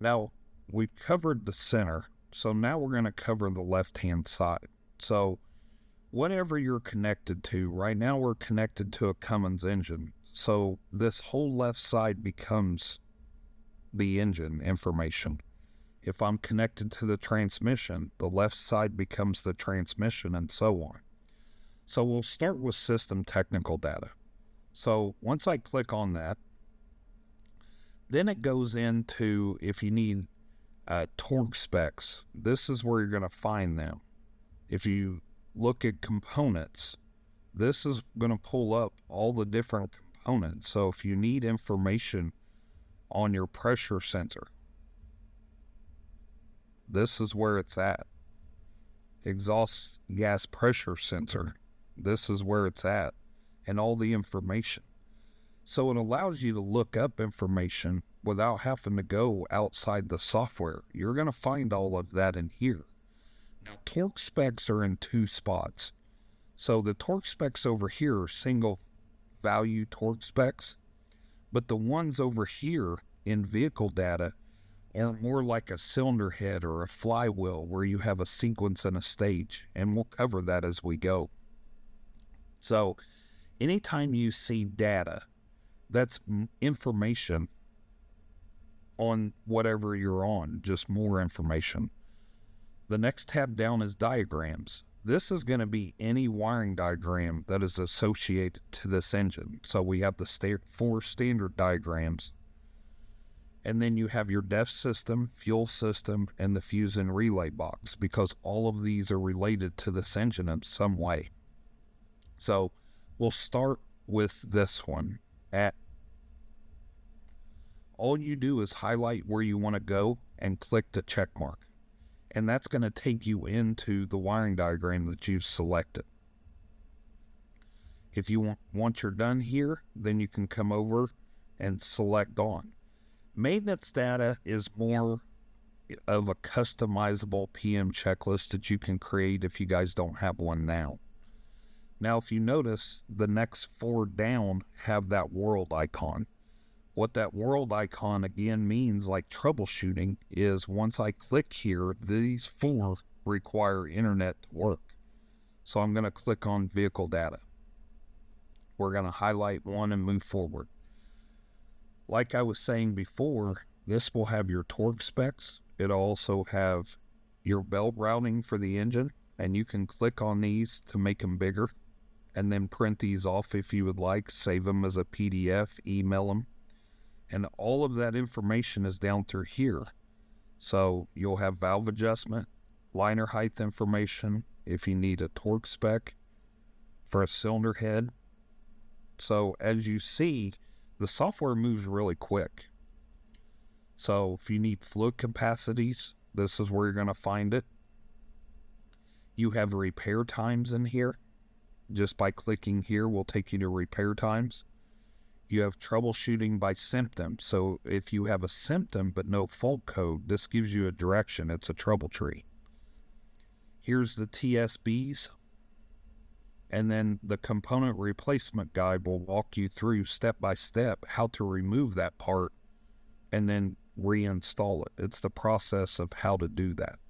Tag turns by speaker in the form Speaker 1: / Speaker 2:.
Speaker 1: Now, we've covered the center, so now we're going to cover the left-hand side. So, whatever you're connected to, right now we're connected to a Cummins engine. So, this whole left side becomes the engine information. If I'm connected to the transmission, the left side becomes the transmission, and so on. So, we'll start with system technical data. So, once I click on that, then it goes into, if you need torque specs, this is where you're going to find them. If you look at components, this is going to pull up all the different components. So if you need information on your pressure sensor, this is where it's at. Exhaust gas pressure sensor, this is where it's at, and all the information. So it allows you to look up information without having to go outside the software. You're going to find all of that in here. Now, torque specs are in two spots. So the torque specs over here are single value torque specs, but the ones over here in vehicle data are more like a cylinder head or a flywheel where you have a sequence and a stage, and we'll cover that as we go. So anytime you see data, that's information on whatever you're on, just more information. The next tab down is diagrams. This is going to be any wiring diagram that is associated to this engine. So we have the 4 standard diagrams. And then you have your DEF system, fuel system, and the fuse and relay box, because all of these are related to this engine in some way. So we'll start with this one. All you do is highlight where you want to go and click the check mark. And that's going to take you into the wiring diagram that you've selected. If you once you're done here, then you can come over and select on. Maintenance data is more of a customizable PM checklist that you can create if you guys don't have one now. Now, if you notice, the next 4 down have that world icon. What that world icon again means, like troubleshooting, is once I click here, these 4 require internet to work. So I'm going to click on vehicle data. We're going to highlight one and move forward. Like I was saying before, this will have your torque specs. It'll also have your belt routing for the engine, and you can click on these to make them bigger and then print these off if you would like, save them as a PDF, email them. And all of that information is down through here. So you'll have valve adjustment, liner height information, if you need a torque spec for a cylinder head. So as you see, the software moves really quick. So if you need fluid capacities, this is where you're going to find it. You have repair times in here. Just by clicking here will take you to repair times. You have troubleshooting by symptom. So if you have a symptom but no fault code, this gives you a direction. It's a trouble tree. Here's the TSBs. And then the component replacement guide will walk you through step by step how to remove that part and then reinstall it. It's the process of how to do that.